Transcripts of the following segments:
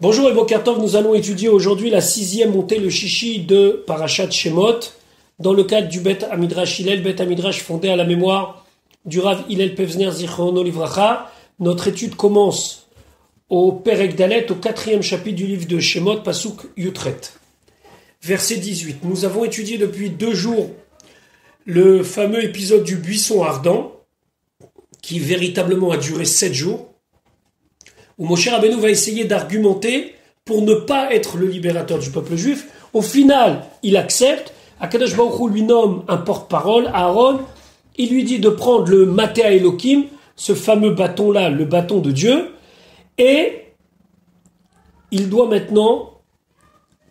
Bonjour et Boker Tov, nous allons étudier aujourd'hui la 6e montée, le chichi de Parashat Shemot, dans le cadre du Bet Amidrash Hillel, Bet Amidrash fondé à la mémoire du Rav Hillel Pevzner Zichrono Livracha. Notre étude commence au Perek Dalet, au 4e chapitre du livre de Shemot, Pasuk Yutret. Verset 18. Nous avons étudié depuis 2 jours le fameux épisode du buisson ardent, qui véritablement a duré 7 jours, où Moshe Rabbeinu va essayer d'argumenter pour ne pas être le libérateur du peuple juif. Au final, il accepte. Akadosh Baruch Hu lui nomme un porte-parole, Aaron. Il lui dit de prendre le Matéa Elohim, ce fameux bâton-là, le bâton de Dieu, et il doit maintenant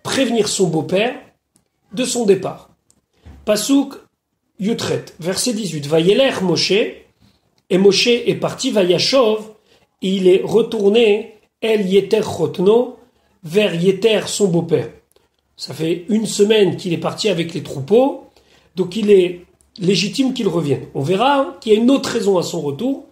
prévenir son beau-père de son départ. Pasuk Yutret, verset 18. Vayeler Moshe, et Moshe est parti, Vayashov, il est retourné El Yeter Chotno vers Yeter, son beau-père. Ça fait 1 semaine qu'il est parti avec les troupeaux, donc il est légitime qu'il revienne. On verra qu'il y a une autre raison à son retour,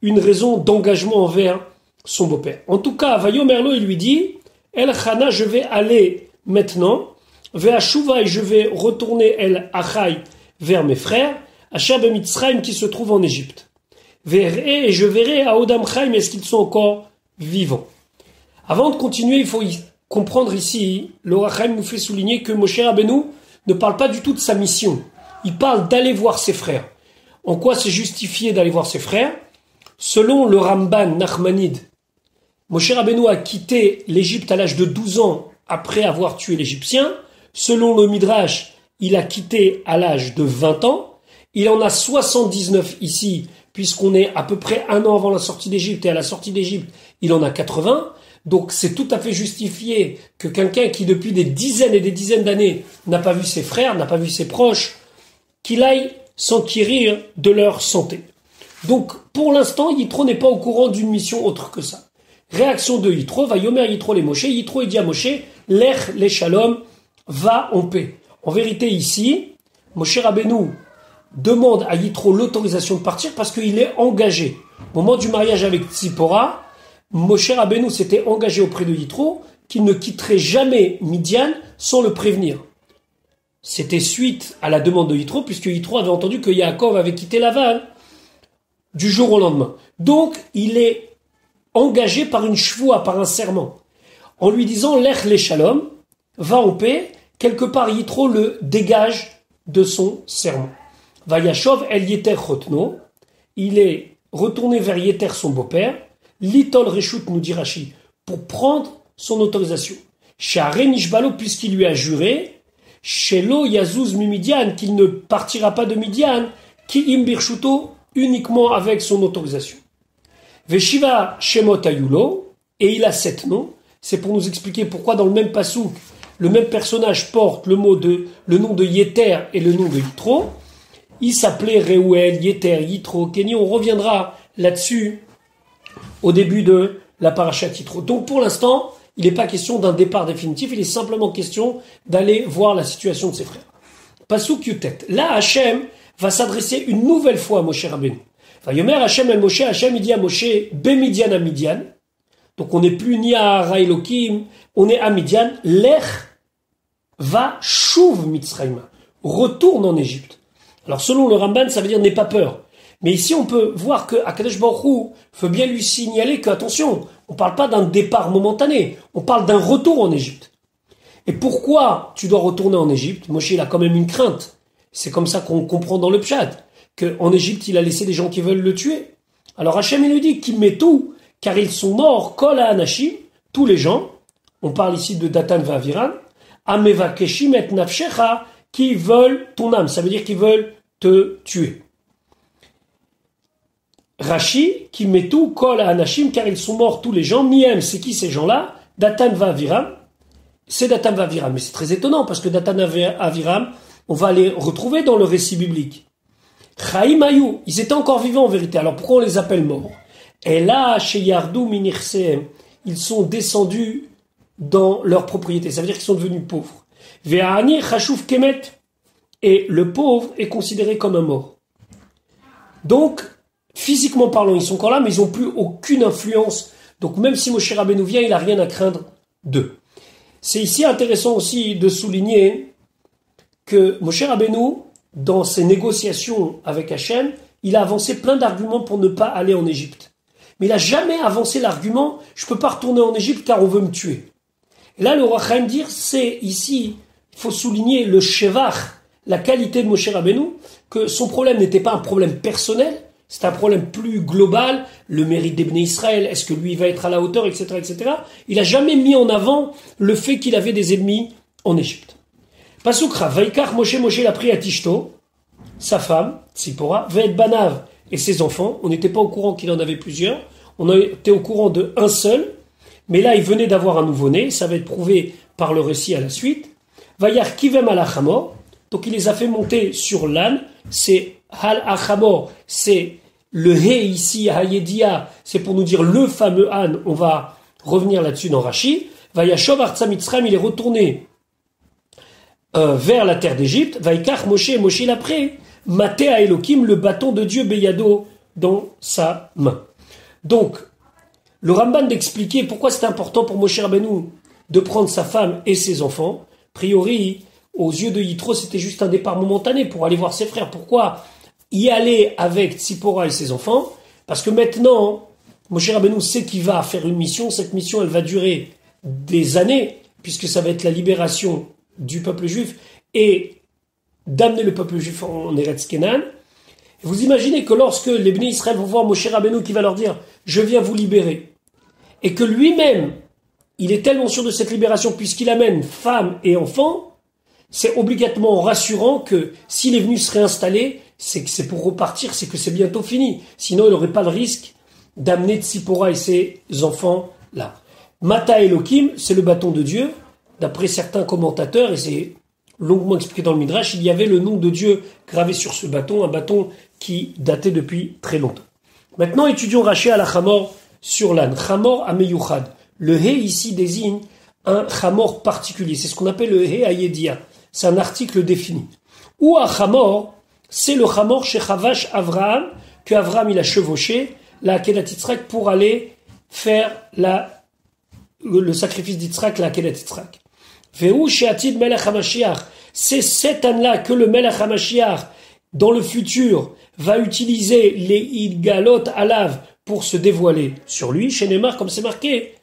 une raison d'engagement envers son beau-père. En tout cas, Vayomerlo, il lui dit, El Chana, je vais aller maintenant, vers Shuva, et je vais retourner El Achai vers mes frères, Asher Bemitzrayim qui se trouve en Égypte. Et je verrai à Odam Chaim, est-ce qu'ils sont encore vivants. Avant de continuer, il faut comprendre ici, le Rachaim nous fait souligner que Moshe Rabbeinu ne parle pas du tout de sa mission. Il parle d'aller voir ses frères. En quoi c'est justifié d'aller voir ses frères? Selon le Ramban Nachmanide, Moshe Rabbeinu a quitté l'Égypte à l'âge de 12 ans après avoir tué l'Égyptien. Selon le Midrash, il a quitté à l'âge de 20 ans. Il en a 79 ici, puisqu'on est à peu près 1 an avant la sortie d'Égypte, et à la sortie d'Égypte, il en a 80. Donc c'est tout à fait justifié que quelqu'un qui depuis des dizaines et des dizaines d'années n'a pas vu ses frères, n'a pas vu ses proches, qu'il aille s'enquérir de leur santé. Donc pour l'instant, Yitro n'est pas au courant d'une mission autre que ça. Réaction de Yitro, va Yomer Yitro les Moshe. Yitro il dit à Moshe, Lech les Shalom, va en paix. En vérité ici, Moshe Rabbeinu demande à Yitro l'autorisation de partir parce qu'il est engagé. Au moment du mariage avec Tzipora, Moshe Rabbeinu s'était engagé auprès de Yitro qu'il ne quitterait jamais Midian sans le prévenir. C'était suite à la demande de Yitro, puisque Yitro avait entendu que Yaakov avait quitté Lavan du jour au lendemain. Donc, il est engagé par une shvoua, par un serment. En lui disant, Lech le Shalom, va en paix, quelque part Yitro le dégage de son serment. Vayashov el Yeter Chotno, il est retourné vers Yeter, son beau-père, Litol Reshut, nous dit Rashi, pour prendre son autorisation. Share Nishbalo, puisqu'il lui a juré, Shelo Yazuz Mimidian, qu'il ne partira pas de Midian, Ki Im Birshuto, uniquement avec son autorisation. Veshiva Shemot Ayulo, et il a 7 noms. C'est pour nous expliquer pourquoi dans le même pasouk, le même personnage porte le nom de Yeter et le nom de Yitro. Il s'appelait Reuel, Yeter, Yitro, Kenny. On reviendra là-dessus au début de la parashat Yitro. Donc pour l'instant, il n'est pas question d'un départ définitif, il est simplement question d'aller voir la situation de ses frères. Pasuk Yutet. Là, Hachem va s'adresser une nouvelle fois à Moshe Rabbeinu. Vayomer Hachem el Moshe, Hachem il dit à Moshe, Bemidian à Midian. Donc on n'est plus ni à Ara Elohim, on est à Midian. Lech va shuv Mitzrayim. Retourne en Égypte. Alors selon le Ramban, ça veut dire n'aie pas peur. Mais ici on peut voir que Akadosh Baruch Hu veut bien lui signaler que, attention, on ne parle pas d'un départ momentané, on parle d'un retour en Égypte. Et pourquoi tu dois retourner en Égypte? Moshe il a quand même une crainte. C'est comme ça qu'on comprend dans le Pshat, qu'en Égypte il a laissé des gens qui veulent le tuer. Alors Hachem il lui dit qu'il met tout, car ils sont morts, kol ha'anashim, tous les gens, on parle ici de Datan va'Aviram, amevakeshim et nafshecha, qui veulent ton âme, ça veut dire qu'ils veulent te tuer. Rashi, qui met tout, kol ha'anashim, car ils sont morts tous les gens, miem, c'est qui ces gens-là? Datan va'Aviram, c'est Datan va'Aviram, mais c'est très étonnant, parce que Datan va'Aviram, on va les retrouver dans le récit biblique. Chaim ayou, ils étaient encore vivants en vérité, alors pourquoi on les appelle morts? Et là, chez Yardou minirseem, ils sont descendus dans leur propriété, ça veut dire qu'ils sont devenus pauvres. Ve'ani chashuv kemet, et le pauvre est considéré comme un mort. Donc, physiquement parlant, ils sont encore là, mais ils n'ont plus aucune influence. Donc même si Moshe Rabbeinu vient, il n'a rien à craindre 2. C'est ici intéressant aussi de souligner que Moshe Rabbeinu, dans ses négociations avec Hachem, il a avancé plein d'arguments pour ne pas aller en Égypte. Mais il n'a jamais avancé l'argument « je ne peux pas retourner en Égypte car on veut me tuer ». Et là, le roi Chaim dire, c'est ici, il faut souligner le shevach, la qualité de Moshe Rabbeinu, que son problème n'était pas un problème personnel, c'est un problème plus global, le mérite des Bnei Israël, est-ce que lui va être à la hauteur, etc., etc. Il n'a jamais mis en avant le fait qu'il avait des ennemis en Égypte. Pasukra, Vaikach Moshe, Moshe l'a pris à Tishto, sa femme, Tzipora, Ve'et Banav et ses enfants. On n'était pas au courant qu'il en avait plusieurs, on était au courant d'un seul, mais là il venait d'avoir un nouveau-né, ça va être prouvé par le récit à la suite. Vayar Kivem al-Achamor, donc il les a fait monter sur l'âne, c'est Hal-Achamor, c'est le He ici, Hayedia, c'est pour nous dire le fameux âne, on va revenir là-dessus dans Rashi. Vayashov Artsa Mitzrayim, il est retourné vers la terre d'Égypte. Vaikach Moshe, Moshe l'a pris, Maté à Elohim, le bâton de Dieu Beyado dans sa main. Donc, le Ramban d'expliquer pourquoi c'est important pour Moshe Rabbeinu de prendre sa femme et ses enfants. A priori, aux yeux de Yitro, c'était juste un départ momentané pour aller voir ses frères. Pourquoi y aller avec Tzipora et ses enfants? Parce que maintenant, Moshe Rabbeinu sait qu'il va faire une mission. Cette mission, elle va durer des années, puisque ça va être la libération du peuple juif et d'amener le peuple juif en Eretz Kenan. Vous imaginez que lorsque les Bnei Israël vont voir Moshe Rabbeinu qui va leur dire « Je viens vous libérer », et que lui-même, il est tellement sûr de cette libération puisqu'il amène femmes et enfants, c'est obligatoirement rassurant que s'il est venu se réinstaller, c'est que c'est pour repartir, c'est que c'est bientôt fini. Sinon, il n'aurait pas le risque d'amener Tzipora et ses enfants là. Mata Elohim, c'est le bâton de Dieu. D'après certains commentateurs, et c'est longuement expliqué dans le Midrash, il y avait le nom de Dieu gravé sur ce bâton, un bâton qui datait depuis très longtemps. Maintenant, étudions Rashi à la Chamor sur l'âne. Chamor Ameyuchad. Le He ici désigne un Chamor particulier. C'est ce qu'on appelle le He Ayedia. C'est un article défini. Ou à Chamor, c'est le Chamor chez Chavash Avraham, que Avraham il a chevauché, la Akedat Yitzhak, pour aller faire le sacrifice d'Yitzhak, la Akedat Yitzhak. Ve'u she'atid Melech HaMashiach. C'est cet âne-là que le Melech HaMashiach, dans le futur, va utiliser les Idgalot Alav pour se dévoiler sur lui. Chez Neymar, comme c'est marqué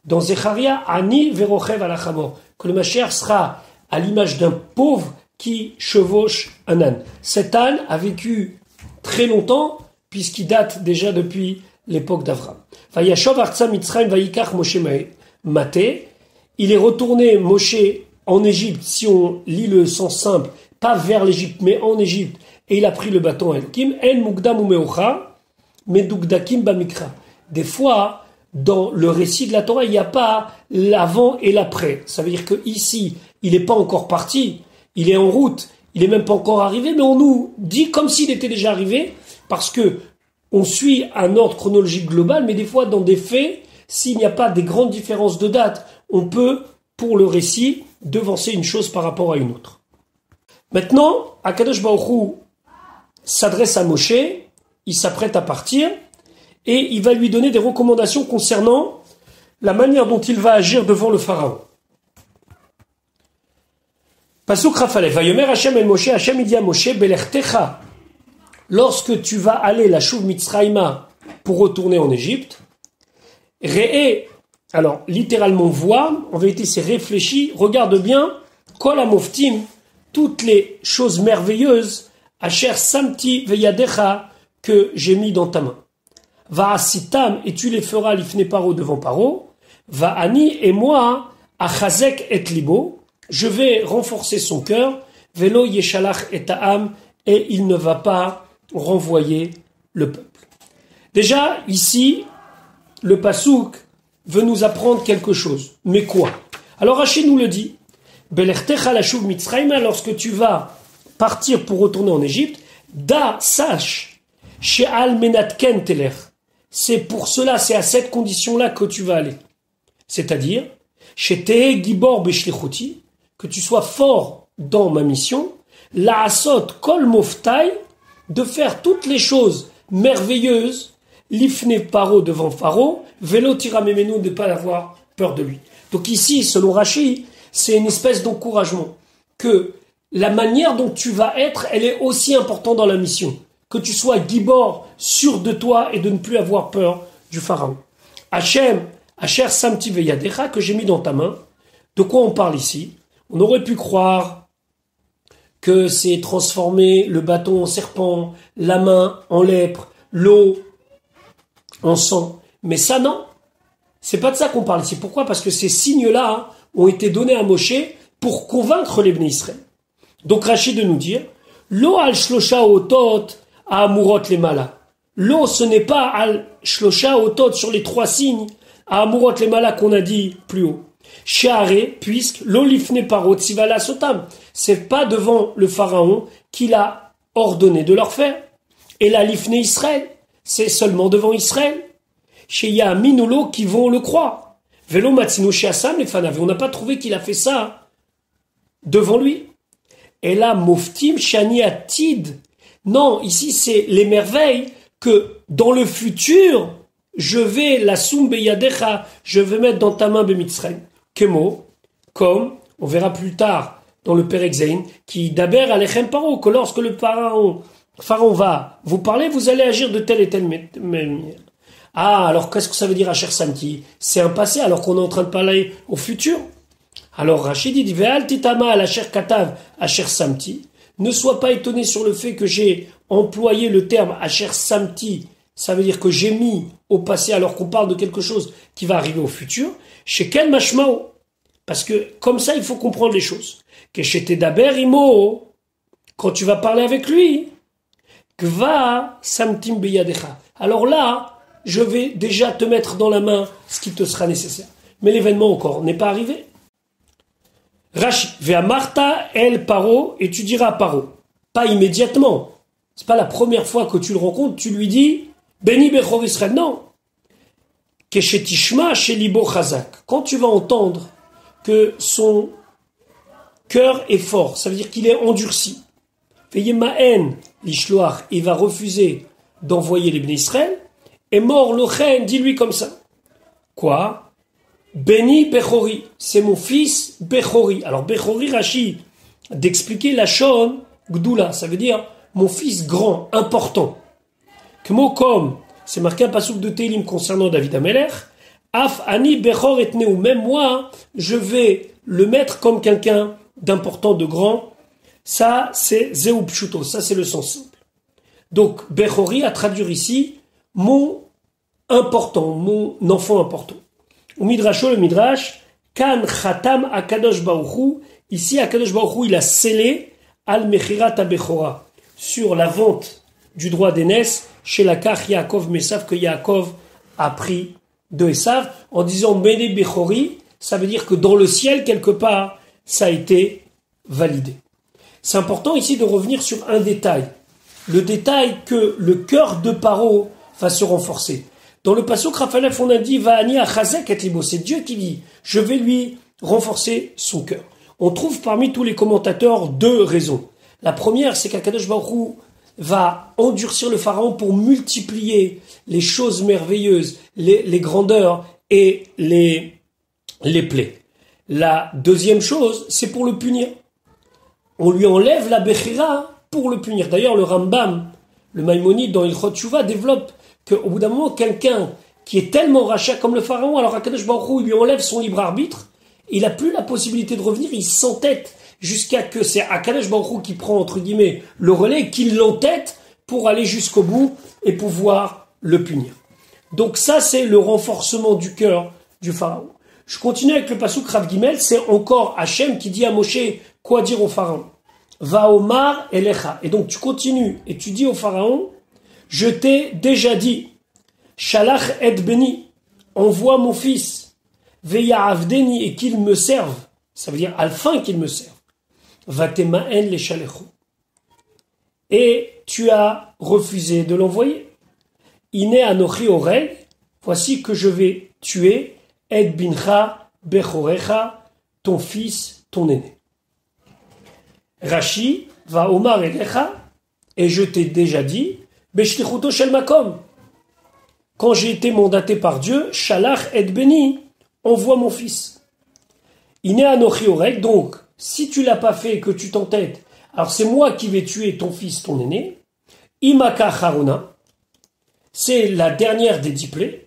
dans Zecharia, Ani Verochev Alachamor, que le Mashiach sera à l'image d'un pauvre qui chevauche un âne. Cet âne a vécu très longtemps, puisqu'il date déjà depuis l'époque d'Avraham. Vayashov Artsa Mitzrayim Vayikach Moshe Maté. Il est retourné, Moshe, en Égypte, si on lit le sens simple, pas vers l'Égypte, mais en Égypte, et il a pris le bâton à Elohim. En Mugdam Umeocha, Medugdakim Bamikra. Des fois, dans le récit de la Torah, il n'y a pas l'avant et l'après. Ça veut dire que ici, il n'est pas encore parti, il est en route, il n'est même pas encore arrivé, mais on nous dit comme s'il était déjà arrivé, parce que on suit un ordre chronologique global, mais des fois, dans des faits, s'il n'y a pas des grandes différences de date, on peut, pour le récit, devancer une chose par rapport à une autre. Maintenant, Akadosh Baruch Hu s'adresse à Moshe, il s'apprête à partir, et il va lui donner des recommandations concernant la manière dont il va agir devant le Pharaon. Pasuk Rafale, Vayomer Hashem el Moshe, Hashem il dit à Moshe, Belechtecha, lorsque tu vas aller la Shuv Mitzrayma pour retourner en Égypte, Re'e, alors littéralement voir, en vérité c'est réfléchi, regarde bien, Kol Amoftim, toutes les choses merveilleuses, Asher Samti Veyadecha, que j'ai mis dans ta main. Va asitam, et tu les feras l'ifne paro devant paro. Va ani, et moi, achazek et libo, je vais renforcer son cœur. Velo yeshalach et ta'am, et il ne va pas renvoyer le peuple. Déjà, ici, le pasouk veut nous apprendre quelque chose. Mais quoi? Alors Rachid nous le dit. Belechtecha la shuv mitzrayma, lorsque tu vas partir pour retourner en Égypte, da, sache, she'al menatken teler. C'est pour cela, c'est à cette condition-là que tu vas aller. C'est-à-dire, she'tehe gibor beshlichuti, que tu sois fort dans ma mission, la asot kol moftai, de faire toutes les choses merveilleuses, l'ifne paro devant Pharaon, vélo tiramemenu, de ne pas l'avoir peur de lui. Donc ici, selon Rashi, c'est une espèce d'encouragement que la manière dont tu vas être, elle est aussi importante dans la mission. Que tu sois gibor, sûr de toi et de ne plus avoir peur du pharaon. Hachem, Asher Samti Veyadecha, que j'ai mis dans ta main. De quoi on parle ici? On aurait pu croire que c'est transformer le bâton en serpent, la main en lèpre, l'eau en sang. Mais ça, non. C'est pas de ça qu'on parle ici. Pourquoi? Parce que ces signes-là ont été donnés à Moshe pour convaincre les Bnei Israël. Donc Rachid de nous dire, l'eau al shlosha otot à amurot les malas. L'eau, ce n'est pas al shlosha otot sur les 3 signes à amurot les malas qu'on a dit plus haut. Sha'are, puisque l'olifne parot sivala sotam. C'est pas devant le pharaon qu'il a ordonné de leur faire. Et la lifne Israël, c'est seulement devant Israël. Chez Yaminoulo qui vont le croire. Velo matzino sheasam les fanav. On n'a pas trouvé qu'il a fait ça devant lui. Et là, moftim shani atid. Non, ici c'est les merveilles que dans le futur, je vais la soum beyadecha, je vais mettre dans ta main bemitzrayim. Kemo, comme on verra plus tard dans le Perek Zayin, qui daber alechem paro, que lorsque le pharaon va vous parler, vous allez agir de telle et telle manière. Ah, alors qu'est-ce que ça veut dire Asher Samti? C'est un passé alors qu'on est en train de parler au futur. Alors Rachid dit, Ve'al titama al Asher Katav Asher Samti. Ne sois pas étonné sur le fait que j'ai employé le terme Asher Samti. Ça veut dire que j'ai mis au passé alors qu'on parle de quelque chose qui va arriver au futur. Chez quel mashmao? Parce que comme ça, il faut comprendre les choses. Que chez Tedaber imo, quand tu vas parler avec lui, Kva Samtim beyadecha. Alors là, je vais déjà te mettre dans la main ce qui te sera nécessaire. Mais l'événement encore n'est pas arrivé. Rashi, Vea Marta el Paro, et tu diras à Paro. Pas immédiatement. C'est pas la première fois que tu le rencontres, tu lui dis, Beni Bechor Israël. Non. Keshetishma Shelibo Chazak. Quand tu vas entendre que son cœur est fort, ça veut dire qu'il est endurci. Veyemaen l'ishloach, il va refuser d'envoyer les Bnei Israël. Et mort l'ochen, dis-lui comme ça. Quoi? Beni Bechori, c'est mon fils Bechori. Alors Bechori, Rashi, d'expliquer la shon Gdoula, ça veut dire mon fils grand, important. Que mot comme, c'est marqué un passouk de Télim concernant David Amelech, Af ani Bechor etneu, même moi, je vais le mettre comme quelqu'un d'important, de grand. Ça, c'est Zeu Pshuto, ça c'est le sens simple. Donc Bechori a traduit ici mon important, mon enfant important. Au Midrasho, le Midrash, Kan Khatam Akadosh Baruchu, ici Akadosh Baruchu, il a scellé Al Mechirat Bechora, sur la vente du droit d'aînesse chez la Kach Yaakov Mesav, que Yaakov a pris de Esav, en disant Bene Bechori, ça veut dire que dans le ciel, quelque part, ça a été validé. C'est important ici de revenir sur un détail. Le détail que le cœur de Paro va se renforcer. Dans le pasuk Raphaël, on a dit Va'ani achazek et libo. C'est Dieu qui dit je vais lui renforcer son cœur. On trouve parmi tous les commentateurs 2 raisons. La première, c'est qu'Akadosh Baruch Hu va endurcir le pharaon pour multiplier les choses merveilleuses, les grandeurs et les plaies. La deuxième chose, c'est pour le punir. On lui enlève la Bechira pour le punir. D'ailleurs, le Rambam, le Maïmonide dans Ilchot Tshuva développe qu'au bout d'un moment, quelqu'un qui est tellement rachat comme le pharaon, alors Akadosh Baruch Hu, il lui enlève son libre arbitre, il n'a plus la possibilité de revenir, il s'entête jusqu'à que c'est Akadosh Baruch Hu qui prend, entre guillemets, le relais, qu'il l'entête pour aller jusqu'au bout et pouvoir le punir. Donc ça, c'est le renforcement du cœur du pharaon. Je continue avec le pasuk Rav Gimel, c'est encore Hachem qui dit à Moshe quoi dire au pharaon. Va Omar Elecha. Et donc tu continues et tu dis au pharaon, je t'ai déjà dit, Shalach et Beni, envoie mon fils, Veya Avdeni, et qu'il me serve. Ça veut dire afin qu'il me serve. Vatemaen les Shalechu. Et tu as refusé de l'envoyer. Ine anochi oreg, voici que je vais tuer et bincha bechorecha, ton fils, ton aîné. Rashi va Omar elecha, et je t'ai déjà dit, beshlichuto shel makom. Quand j'ai été mandaté par Dieu, shalach et beni, envoie mon fils. Iné anochi orek, donc, si tu l'as pas fait et que tu t'entêtes, alors c'est moi qui vais tuer ton fils, ton aîné. Imaka harona, c'est la dernière des 10 plaies.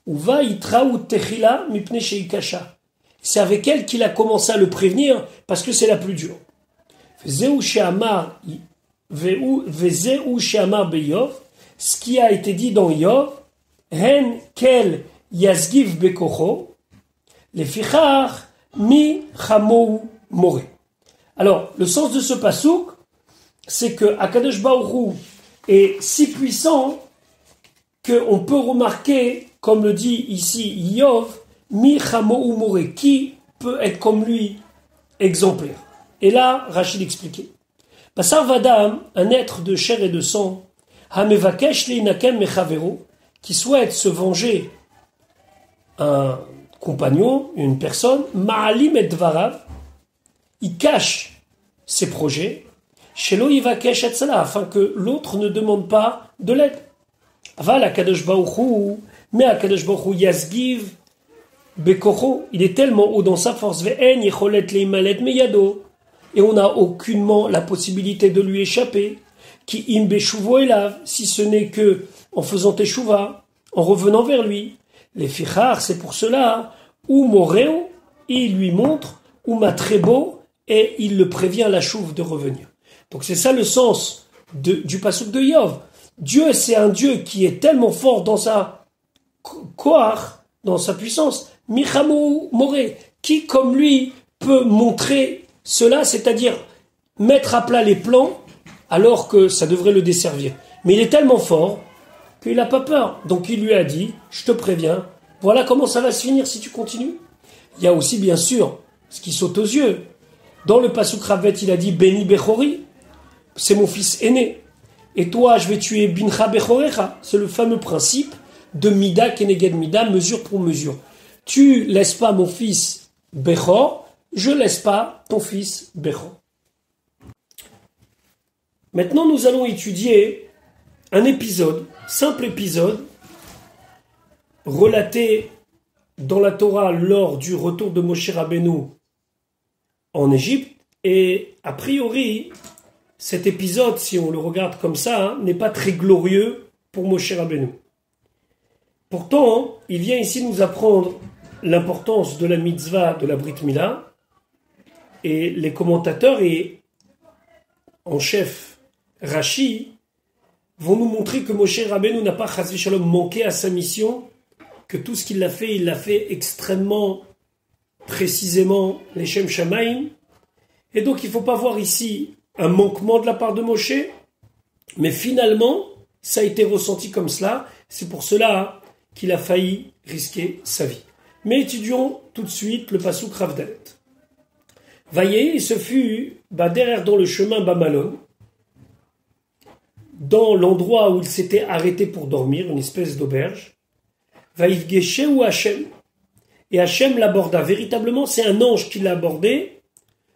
Uva itraou techila mipne sheikasha. C'est avec elle qu'il a commencé à le prévenir parce que c'est la plus dure. Vezeu she'amar beyov, ce qui a été dit dans Yov, hen kel yazgiv bekocho, les fichar mi chamou more. Alors, le sens de ce pasouk, c'est que Akadosh Baruch Hu est si puissant qu'on peut remarquer, comme le dit ici Yov, mi chamou more, qui peut être comme lui exemplaire. Et là, Rachid expliquait. Basar vadam, un être de chair et de sang, hamevakesh leinakem mechavero, qui souhaite se venger un compagnon, une personne, ma'alim et dvarav, il cache ses projets, shelo yivakesh etzala, afin que l'autre ne demande pas de l'aide. Aval akadosh baruch hu, mais akadosh baruch hu yazgiv bekocho, il est tellement haut dans sa force, ve'en yecholet leimalet meyado, et on n'a aucunement la possibilité de lui échapper, qui im beshuvo elav, si ce n'est que en faisant teshuva, en revenant vers lui. Les fichar, c'est pour cela, ou moreo, il lui montre, ou matrebo, et il le prévient la chouve de revenir. Donc c'est ça le sens du pasuk de Yov. Dieu, c'est un Dieu qui est tellement fort dans sa koach, dans sa puissance, Michamu Moré, qui comme lui peut montrer cela, c'est-à-dire mettre à plat les plans alors que ça devrait le desservir. Mais il est tellement fort qu'il n'a pas peur. Donc il lui a dit, je te préviens, voilà comment ça va se finir si tu continues. Il y a aussi bien sûr ce qui saute aux yeux. Dans le pasuk Ravet, il a dit, Beni Bechori, c'est mon fils aîné. Et toi, je vais tuer Bincha Bechorecha. C'est le fameux principe de Mida Keneged Mida, mesure pour mesure. Tu laisses pas mon fils Bechor, je laisse pas ton fils Bechor. Maintenant, nous allons étudier un épisode, simple épisode, relaté dans la Torah lors du retour de Moshe Rabbeinu en Égypte. Et a priori, cet épisode, si on le regarde comme ça, n'est pas très glorieux pour Moshe Rabbeinu. Pourtant, il vient ici nous apprendre l'importance de la mitzvah de la Brit Mila. Et les commentateurs et en chef Rashi vont nous montrer que Moshe Rabbeinu n'a pas chas v'shalom manqué à sa mission, que tout ce qu'il a fait, il l'a fait extrêmement précisément les Shem Shamaim. Et donc il ne faut pas voir ici un manquement de la part de Moshe, mais finalement, ça a été ressenti comme cela. C'est pour cela qu'il a failli risquer sa vie. Mais étudions tout de suite le pasuk Rav Dalet. Vaillé, ce fut derrière dans le chemin Bamalon, dans l'endroit où il s'était arrêté pour dormir, une espèce d'auberge. Vaïvgeshe ou Hachem. Et Hachem l'aborda. Véritablement, c'est un ange qui l'a abordé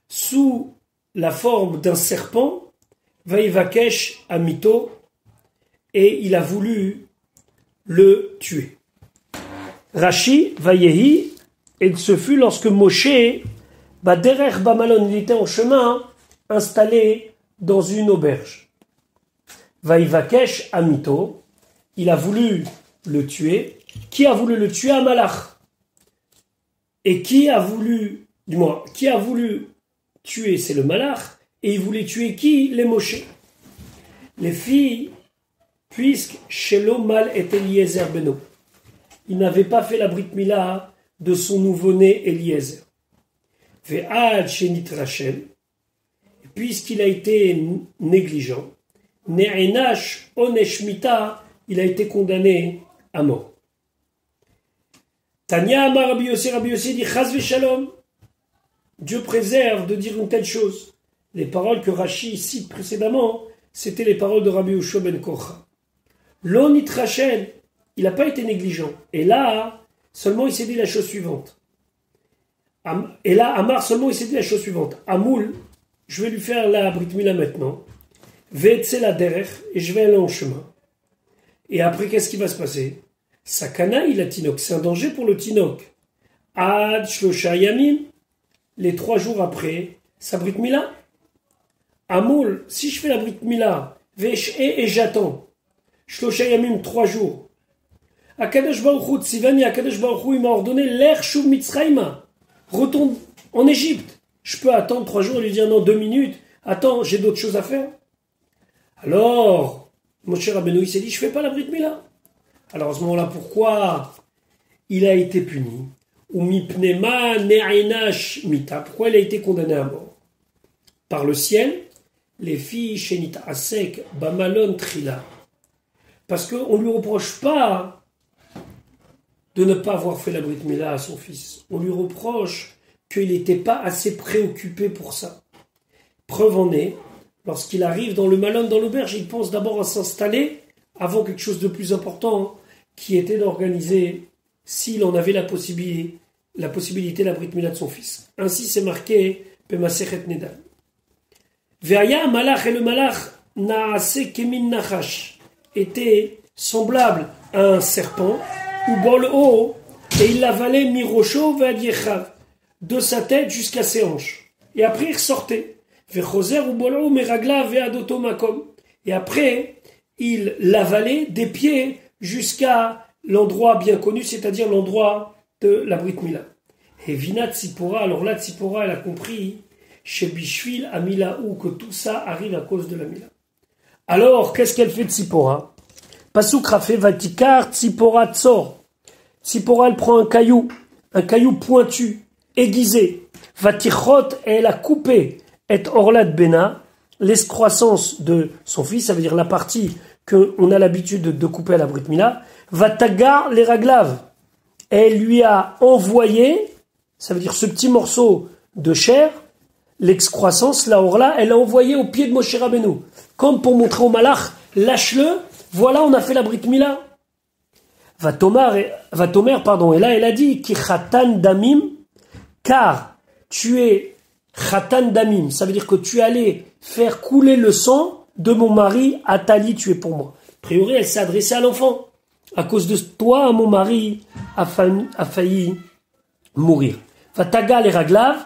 sous la forme d'un serpent. Vaïvakesh amito. Et il a voulu le tuer. Rashi, Vayehi, et ce fut lorsque Moshe, derrière Bamalon, il était en chemin, installé dans une auberge. Vaïvakesh amito, il a voulu le tuer. Qui a voulu le tuer? Amalach. Et qui a voulu tuer, c'est le Malach. Et il voulait tuer qui? Les Moshe. Les filles, puisque Shelo Mal et Eliezer Beno. Il n'avait pas fait la Brit Mila de son nouveau-né Eliezer. Ve'ad Shenit Rachel. Puisqu'il a été négligent. Ne'enash Onesh Mita, il a été condamné à mort. Tanya Amar Rabbi Yossi dit Chaz v'shalom. Dieu préserve de dire une telle chose. Les paroles que Rashi cite précédemment, c'était les paroles de Rabbi Yoshua ben Kocha. Lo nit Rachel, il n'a pas été négligent. Et là, seulement il s'est dit la chose suivante. Amar, seulement il s'est dit la chose suivante. Amoul, je vais lui faire la Brit Mila maintenant. Ve'etse la derech, et je vais aller en chemin. Et après, qu'est-ce qui va se passer? Sakana, il a Tinok. C'est un danger pour le Tinok. Ad Shlosha Yamim, les 3 jours après sa Brit Mila. Amoul, si je fais la Brit Mila, Vesh et j'attends. Shlosha Yamim, 3 jours. Akadosh Baruch Hu Tzivani, Akadosh Baruch Hu, il m'a ordonné l'Er Shuv Mitzrayma. Retourne en Égypte. Je peux attendre 3 jours et lui dire non, 2 minutes. Attends, j'ai d'autres choses à faire. Alors, Moshe Rabbeinu, il s'est dit, je fais pas la Brit Mila. Alors à ce moment-là, pourquoi il a été puni? Ou mipnema ne'einash mita. Pourquoi il a été condamné à mort? Par le ciel, les filles shenita asek bamalon trila. Parce qu'on ne lui reproche pas de ne pas avoir fait la Brit Mila à son fils. On lui reproche qu'il n'était pas assez préoccupé pour ça. Preuve en est, lorsqu'il arrive dans le malon, dans l'auberge, il pense d'abord à s'installer avant quelque chose de plus important, qui était d'organiser, s'il en avait la possibilité, la Brit Mila de son fils. Ainsi c'est marqué, Pemasechet Nedal. Ve'aya malach, et le malach naase kemin nachash, était semblable à un serpent, ou bol'o, et il l'avalait mirosho ve'adiechav, de sa tête jusqu'à ses hanches. Et après il ressortait. Ve'choser ou bol'o meragla ve'adoto makom. Et après, il l'avalait des pieds jusqu'à l'endroit bien connu, c'est-à-dire l'endroit de la Brit Mila. Et Vina Tzipora, alors là Tzipora, elle a compris, chez Bishvil Amilaou, que tout ça arrive à cause de la Mila. Alors, qu'est-ce qu'elle fait Tzipora? Pasuk Rafé Vatikar Tzipora Tzor. Tzipora, elle prend un caillou pointu, aiguisé. Vatichot, et elle a coupé, et Orlat Bena, l'escroissance de son fils, ça veut dire la partie qu'on a l'habitude de couper à la Brit Mila. Vatagar les raglav. Elle lui a envoyé, ça veut dire ce petit morceau de chair, l'excroissance, la orla, elle l'a envoyé au pied de Moshe Rabbeinu. Comme pour montrer au malach, lâche-le, voilà, on a fait la Brit Mila. Vatomer, et là elle a dit, ki chatan damim, car tu es chatan damim, ça veut dire que tu allais faire couler le sang de mon mari, Atali, tu es pour moi. A priori, elle s'est adressée à l'enfant. À cause de toi, mon mari a failli mourir. Vataga les raglav,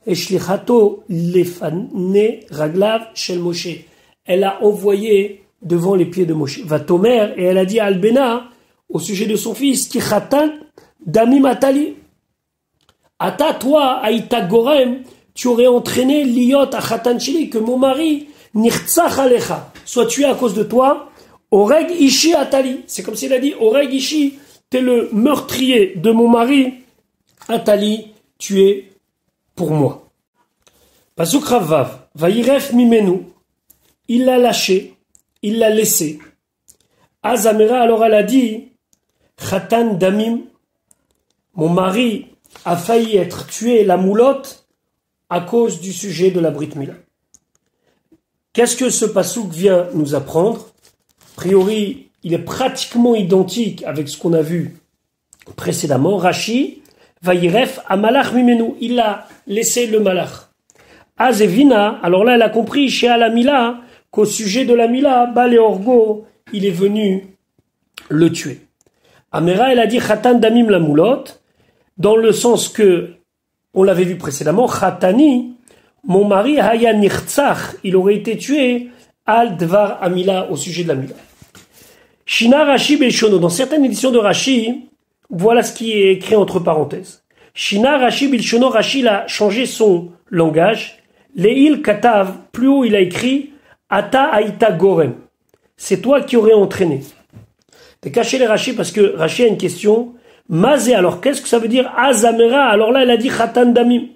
et shlichato lefane raglav shel Moshe. Elle a envoyé devant les pieds de Moshe. Vatomer, et elle a dit à Albena, au sujet de son fils, ki chatan damim Atali. Ata, toi, aïta gorem, tu aurais entraîné liot à chatan shili, que mon mari nirtzach alecha, soit tué à cause de toi. Oreg ishi Atali. C'est comme s'il a dit, Oreg ishi, t'es le meurtrier de mon mari. Atali, tu es pour moi. Pasuk Ravav, Vaïref mimenu. Il l'a lâché, il l'a laissé. Azamera, alors elle a dit, Khatan damim, mon mari a failli être tué, la moulotte, à cause du sujet de la Brit Mila. Qu'est-ce que ce pasuk vient nous apprendre? A priori, il est pratiquement identique avec ce qu'on a vu précédemment. Rashi, Vaïref, Amalach Mimenu, il a laissé le malach. Azevina, alors là elle a compris, chez Alamila, qu'au sujet de la Mila, Baléorgo, il est venu le tuer. Amera, elle a dit Khatan Damim la moulotte, dans le sens que, on l'avait vu précédemment, Khatani, mon mari, Haya Nirtzach, il aurait été tué, Al Dvar Amila, au sujet de la Mila. Shina Rashi Belchono, dans certaines éditions de Rashi, voilà ce qui est écrit entre parenthèses. Shina Rashi Belchono, Rashi a changé son langage. Leil Katav, plus haut il a écrit, Ata Aïta Gorem. C'est toi qui aurais entraîné. T'es caché les Rashi parce que Rashi a une question. Mazé, alors qu'est-ce que ça veut dire Azamera? Alors là elle a dit Khatan Damim,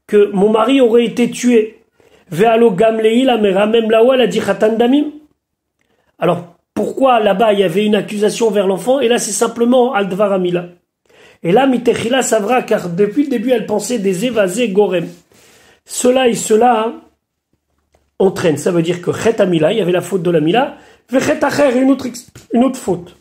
que mon mari aurait été tué. Ve'alo Gamleil Amera, même là-haut elle a dit Khatan Damim. Alors pourquoi là-bas il y avait une accusation vers l'enfant et là c'est simplement Aldvar Amila. Et là Mitechila Savra, car depuis le début elle pensait des évasés Gorem. Cela et cela entraînent. Ça veut dire que Chet Amila, il y avait la faute de la Mila, Vechet Acher, une autre faute.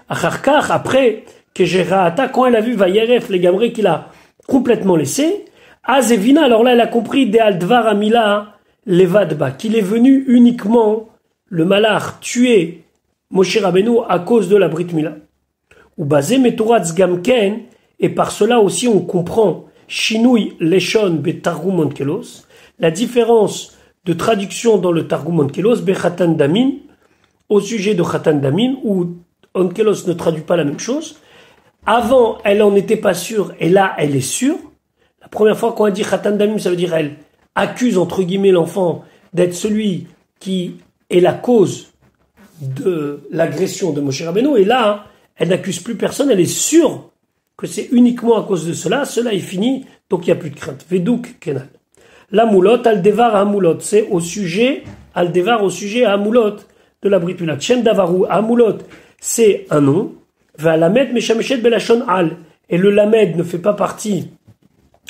Acharkar, après, Kejerata, quand elle a vu Vayeref, les Gamré qu'il a complètement laissé, Azevina, alors là elle a compris de Aldvar Amila, Levadba, qu'il est venu uniquement le malach tuer Moshe Rabbeinu à cause de la Brit Mila. Ou basé Metoratz Gamken, et par cela aussi on comprend Shinui Leshon be Targum Onkelos, la différence de traduction dans le Targum Onkelos, be Khatan Damim, au sujet de Khatan Damim, où Onkelos ne traduit pas la même chose. Avant, elle en était pas sûre, et là, elle est sûre. La première fois qu'on a dit Khatan Damim, ça veut dire elle accuse, entre guillemets, l'enfant d'être celui qui est la cause de l'agression de Moshe Rabbeinu, et là, elle n'accuse plus personne, elle est sûre que c'est uniquement à cause de cela, cela est fini, donc il n'y a plus de crainte. Vedouk Kenal. La moulotte, al-devar à c'est au sujet, al-devar au sujet à Amoulot de la Brit Mila. Shem Davaru, Amoulot, c'est un nom. Va lamed meshameshet belashon al. Et le lamed ne fait pas partie,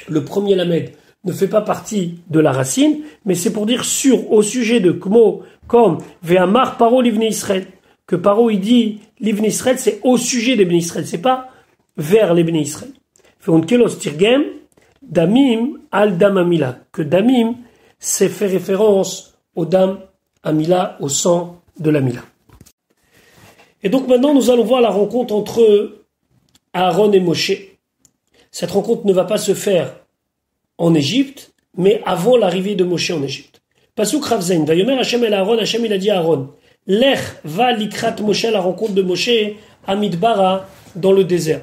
le premier lamed ne fait pas partie de la racine, mais c'est pour dire sur, au sujet de Kmo, comme Ve'amar Paro l'Ivne Israël. Que Paro il dit, l'Ivne Israël, c'est au sujet des Bnei Israël, c'est pas vers les Bnei Israël. Fait kelos tirgem, damim al dam amila. Que damim, c'est fait référence au dam amila, au sang de l'amila. Et donc maintenant, nous allons voir la rencontre entre Aaron et Moshe. Cette rencontre ne va pas se faire en Égypte, mais avant l'arrivée de Moshe en Égypte. Pasuk Ravzain, Vayomer Hashem el Aaron, Hashem il a dit à Aaron, Lech va likrat Moshe, la rencontre de Moshe à Midbara, dans le désert.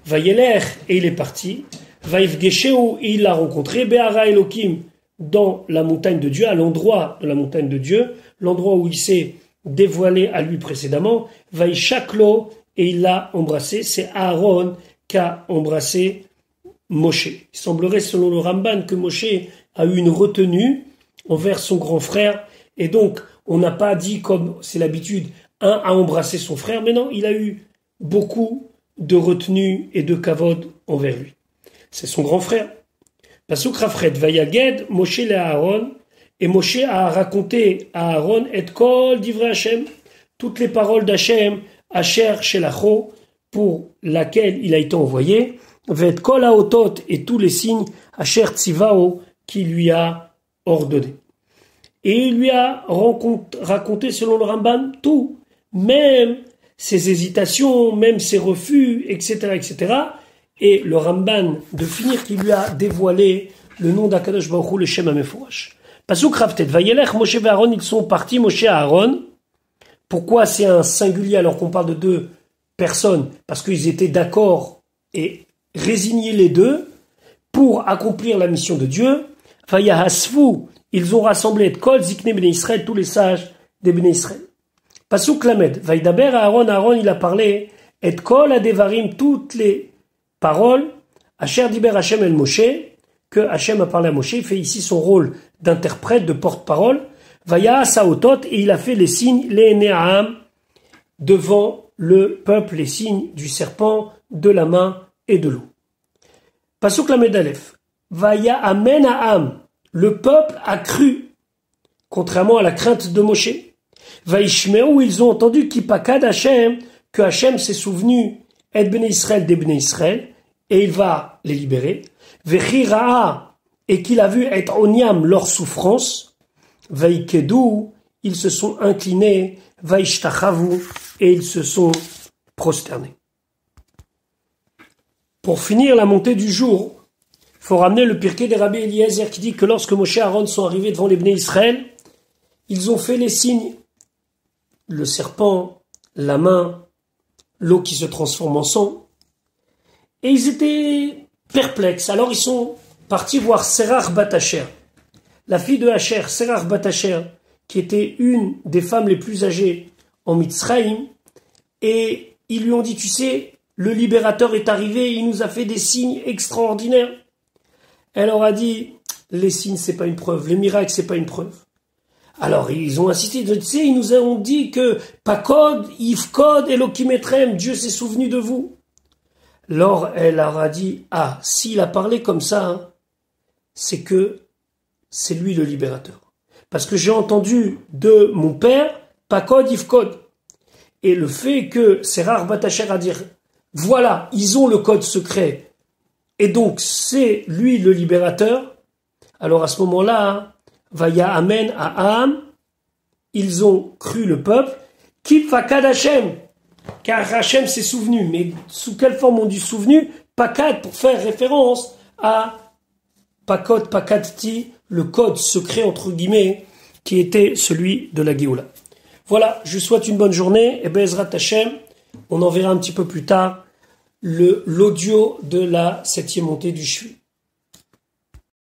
Vayelech, et il est parti. Vaivgesheu, et il l'a rencontré. Be'ara Elokim, dans la montagne de Dieu, à l'endroit de la montagne de Dieu, l'endroit où il s'est dévoilé à lui précédemment. Vaishaklo, et il l'a embrassé. C'est Aaron qui a embrassé Moshe. Il semblerait, selon le Ramban, que Moshe a eu une retenue envers son grand frère. Et donc, on n'a pas dit, comme c'est l'habitude, un a embrassé son frère, mais non, il a eu beaucoup de retenue et de kavod envers lui. C'est son grand frère. Pasuk Rafret, Vayaged, Moshe le Aaron, et Moshe a raconté à Aaron, et kol divrei Hashem, toutes les paroles d'Hashem, Asher Shelacho, pour laquelle il a été envoyé, Vet kol haotot, et tous les signes, Asher Tzivao, qui lui a ordonné. Et il lui a raconté, selon le Ramban, tout, même ses hésitations, même ses refus, etc., etc. Et le Ramban, de finir, qui lui a dévoilé le nom d'Akadosh Baruch Hu, le Shem HaMefourash. Pasuk Ravtet, Vayelech, Moshe et Aaron, ils sont partis, Moshe et Aaron. Pourquoi c'est un singulier alors qu'on parle de deux personnes? Parce qu'ils étaient d'accord et résignés les deux pour accomplir la mission de Dieu. Vayahasvu, ils ont rassemblé Kol Zikne Bnei Israël, tous les sages des Bnei Israël. Pasuk Lamed, Vaidaber Aaron, Aaron il a parlé, et Kol Adevarim, toutes les paroles, Asher Diber Hashem el Moshe, que Hashem a parlé à Moshe, il fait ici son rôle d'interprète, de porte-parole, Vaya Saotot, et il a fait les signes, les Ne'aham, devant le peuple, les signes du serpent, de la main et de l'eau. Pasuk Lamed Aleph, Vaya Amen Aham, le peuple a cru, contrairement à la crainte de Moshe. Vaishmeou, ils ont entendu Kipakad Hashem, que Hashem s'est souvenu et Bnei Israël des Bnei Israël, et il va les libérer. Vechira'a, et qu'il a vu être oniam leur souffrance. Vaikedou, ils se sont inclinés. Vaishtachavu, et ils se sont prosternés. Pour finir la montée du jour, il faut ramener le Pirkei de Rabbi Eliezer qui dit que lorsque Moshe et Aaron sont arrivés devant les Bnei Israël, ils ont fait les signes. Le serpent, la main, l'eau qui se transforme en sang. Et ils étaient perplexes. Alors ils sont partis voir Serach bat Asher, la fille de Asher, Serach bat Asher, qui était une des femmes les plus âgées en Mitzrayim. Et ils lui ont dit, tu sais, le libérateur est arrivé, il nous a fait des signes extraordinaires. Elle leur a dit, les signes c'est pas une preuve, les miracles c'est pas une preuve. Alors, ils ont insisté, tu sais, ils nous ont dit que Pakod, Yifkod, Elokim Etrem, Dieu s'est souvenu de vous. Alors, elle leur a dit, ah, s'il a parlé comme ça, hein, c'est que c'est lui le libérateur. Parce que j'ai entendu de mon père, Pakod, Yifkod. Et le fait que Serach bat Asher a dit, voilà, ils ont le code secret, et donc c'est lui le libérateur, alors à ce moment-là, hein, Vaya Amen à Aham, ils ont cru le peuple, Kipfakad Hashem, car Hashem s'est souvenu, mais sous quelle forme on dit souvenu? Pakad pour faire référence à Pakod Pakadti, le code secret entre guillemets, qui était celui de la Géoula. Voilà, je vous souhaite une bonne journée et Be'ezrat Hashem, on en verra un petit peu plus tard l'audio de la 7e montée du Shvi.